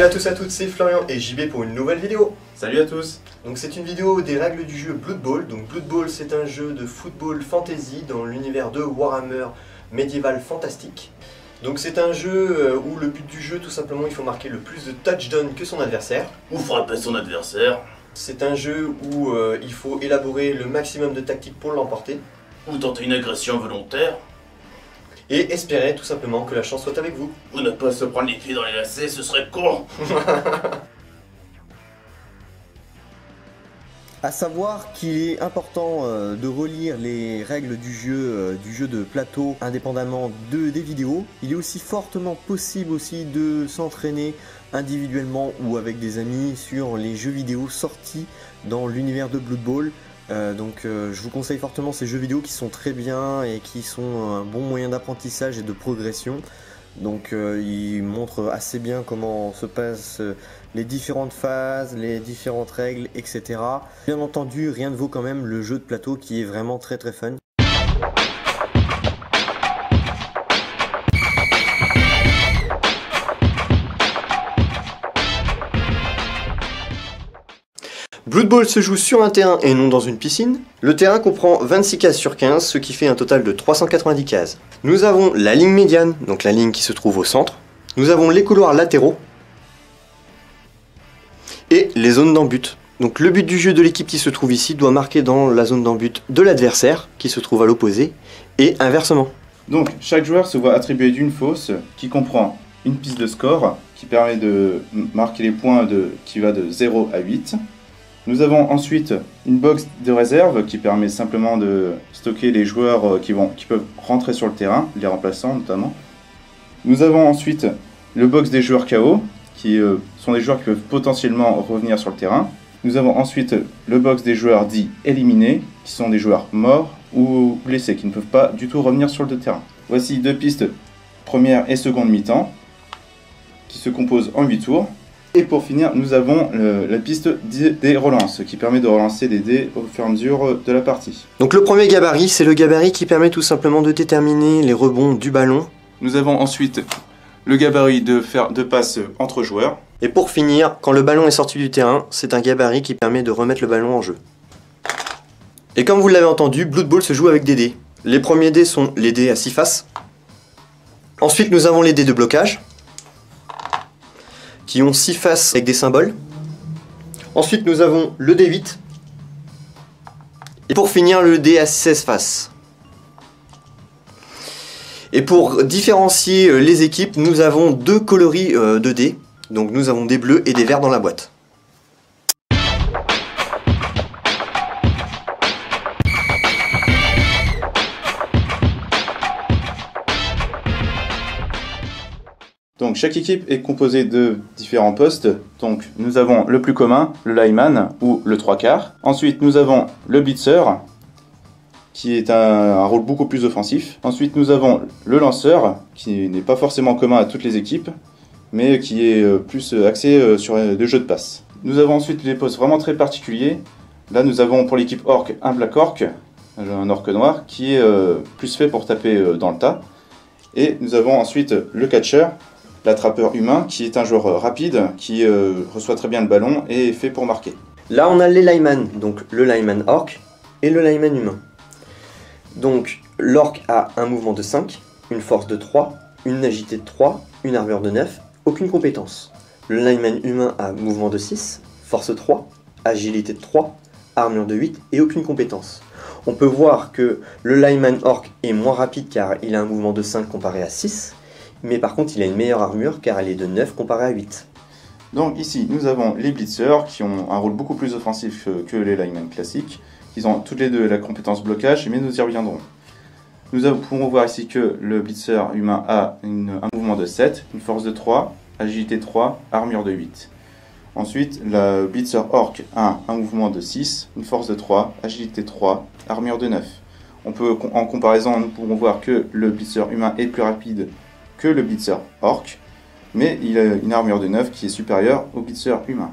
Salut à tous et à toutes, c'est Florian et JB pour une nouvelle vidéo. Salut à tous. Donc c'est une vidéo des règles du jeu Blood Bowl. Donc Blood Bowl, c'est un jeu de football fantasy dans l'univers de Warhammer médiéval fantastique. Donc c'est un jeu où le but du jeu, tout simplement, il faut marquer le plus de touchdowns que son adversaire. Ou frapper son adversaire. C'est un jeu où il faut élaborer le maximum de tactiques pour l'emporter. Ou tenter une agression volontaire. Et espérer tout simplement que la chance soit avec vous. Ou ne pas se prendre les pieds dans les lacets, ce serait con. A savoir qu'il est important de relire les règles du jeu de plateau indépendamment des vidéos. Il est aussi fortement possible aussi de s'entraîner individuellement ou avec des amis sur les jeux vidéo sortis dans l'univers de Blood Bowl. Je vous conseille fortement ces jeux vidéo qui sont très bien et qui sont un bon moyen d'apprentissage et de progression. Donc il montre assez bien comment se passent les différentes phases, les différentes règles, etc. Bien entendu, rien ne vaut quand même le jeu de plateau qui est vraiment très fun. Blood Bowl se joue sur un terrain et non dans une piscine. Le terrain comprend 26 cases sur 15, ce qui fait un total de 390 cases. Nous avons la ligne médiane, donc la ligne qui se trouve au centre. Nous avons les couloirs latéraux. Et les zones d'en-but. Donc le but du jeu de l'équipe qui se trouve ici doit marquer dans la zone d'en-but de l'adversaire, qui se trouve à l'opposé, et inversement. Donc chaque joueur se voit attribuer d'une fosse qui comprend une piste de score qui permet de marquer les points qui va de 0 à 8. Nous avons ensuite une box de réserve qui permet simplement de stocker les joueurs qui peuvent rentrer sur le terrain, les remplaçants notamment. Nous avons ensuite le box des joueurs KO, qui sont des joueurs qui peuvent potentiellement revenir sur le terrain. Nous avons ensuite le box des joueurs dits éliminés, qui sont des joueurs morts ou blessés, qui ne peuvent pas du tout revenir sur le terrain. Voici deux pistes, première et seconde mi-temps, qui se composent en 8 tours. Et pour finir, nous avons la piste des relances, qui permet de relancer les dés au fur et à mesure de la partie. Donc le premier gabarit, c'est le gabarit qui permet tout simplement de déterminer les rebonds du ballon. Nous avons ensuite le gabarit de faire deux passes entre joueurs. Et pour finir, quand le ballon est sorti du terrain, c'est un gabarit qui permet de remettre le ballon en jeu. Et comme vous l'avez entendu, Blood Bowl se joue avec des dés. Les premiers dés sont les dés à 6 faces. Ensuite, nous avons les dés de blocage, qui ont 6 faces avec des symboles. Ensuite, nous avons le D8. Et pour finir, le dé à 16 faces. Et pour différencier les équipes, nous avons deux coloris de dés. Donc nous avons des bleus et des verts dans la boîte. Donc chaque équipe est composée de différents postes. Donc nous avons le plus commun, le lineman ou le 3/4. Ensuite nous avons le blitzer, qui est un rôle beaucoup plus offensif. Ensuite nous avons le lanceur, qui n'est pas forcément commun à toutes les équipes, mais qui est plus axé sur le jeu de passe. Nous avons ensuite les postes vraiment très particuliers. Là nous avons pour l'équipe orc un black orc, un orc noir, qui est plus fait pour taper dans le tas. Et nous avons ensuite le catcher, l'attrapeur humain, qui est un joueur rapide, qui reçoit très bien le ballon et est fait pour marquer. Là on a les linemen, donc le lineman orc et le lineman humain. Donc l'orc a un mouvement de 5, une force de 3, une agilité de 3, une armure de 9, aucune compétence. Le lineman humain a mouvement de 6, force 3, agilité de 3, armure de 8 et aucune compétence. On peut voir que le lineman orc est moins rapide car il a un mouvement de 5 comparé à 6, mais par contre il a une meilleure armure car elle est de 9 comparé à 8. Donc ici nous avons les blitzers qui ont un rôle beaucoup plus offensif que les linemen classiques. Ils ont toutes les deux la compétence blocage, mais nous y reviendrons. Nous pouvons voir ici que le blitzer humain a un mouvement de 7, une force de 3, agilité 3, armure de 8. Ensuite, le blitzer orc a un mouvement de 6, une force de 3, agilité 3, armure de 9. En comparaison, nous pouvons voir que le blitzer humain est plus rapide que le blitzer orc, mais il a une armure de 9 qui est supérieure au blitzer humain.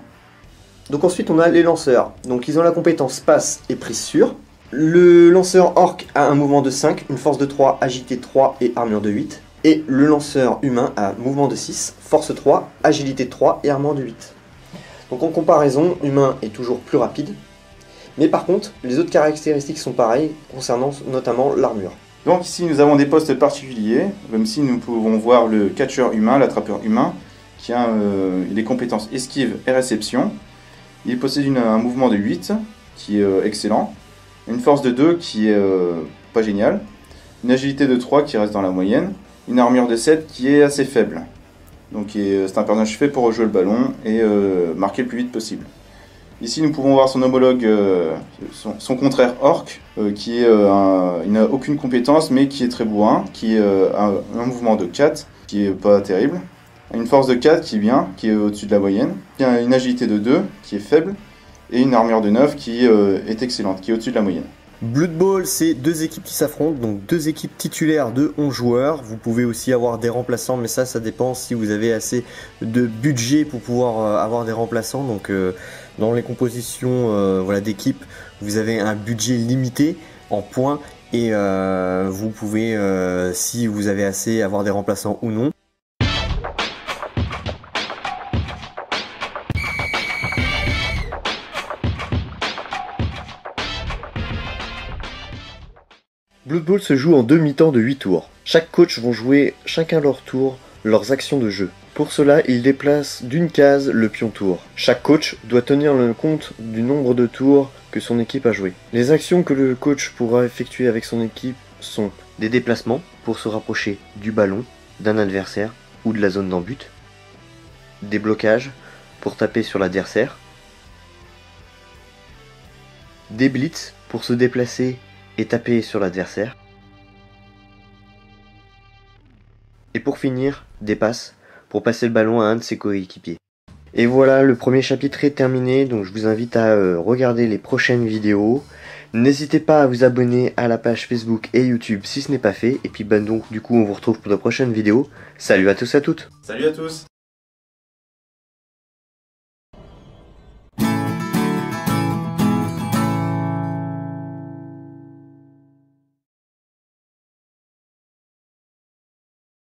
Donc ensuite on a les lanceurs, donc ils ont la compétence passe et prise sûre. Le lanceur orc a un mouvement de 5, une force de 3, agilité 3 et armure de 8. Et le lanceur humain a mouvement de 6, force 3, agilité de 3 et armement de 8. Donc en comparaison, humain est toujours plus rapide, mais par contre, les autres caractéristiques sont pareilles, concernant notamment l'armure. Donc ici nous avons des postes particuliers, même si nous pouvons voir le catcheur humain, l'attrapeur humain, qui a des compétences esquive et réception. Il possède un mouvement de 8, qui est excellent, une force de 2 qui est pas géniale, une agilité de 3 qui reste dans la moyenne, une armure de 7 qui est assez faible. Donc c'est un personnage fait pour rejouer le ballon et marquer le plus vite possible. Ici nous pouvons voir son homologue, son contraire orc, qui il n'a aucune compétence mais qui est très bourrin, qui est un mouvement de 4 qui est pas terrible, une force de 4 qui est bien, qui est au-dessus de la moyenne, une agilité de 2 qui est faible et une armure de 9 qui est excellente, qui est au-dessus de la moyenne. Blood Bowl, c'est deux équipes qui s'affrontent, donc deux équipes titulaires de 11 joueurs. Vous pouvez aussi avoir des remplaçants, mais ça dépend si vous avez assez de budget pour pouvoir avoir des remplaçants. Donc dans les compositions voilà, d'équipes, vous avez un budget limité en points et vous pouvez, si vous avez assez, avoir des remplaçants ou non. Blood Bowl se joue en deux mi-temps de 8 tours. Chaque coach vont jouer chacun leur tour leurs actions de jeu. Pour cela, ils déplacent d'une case le pion tour. Chaque coach doit tenir le compte du nombre de tours que son équipe a joué. Les actions que le coach pourra effectuer avec son équipe sont des déplacements pour se rapprocher du ballon, d'un adversaire ou de la zone d'en-but, des blocages pour taper sur l'adversaire, des blitz pour se déplacer et taper sur l'adversaire. Et pour finir, des passes pour passer le ballon à un de ses coéquipiers. Et voilà, le premier chapitre est terminé, donc je vous invite à regarder les prochaines vidéos. N'hésitez pas à vous abonner à la page Facebook et YouTube si ce n'est pas fait. Et puis donc du coup on vous retrouve pour de prochaines vidéos. Salut à tous et à toutes. Salut à tous.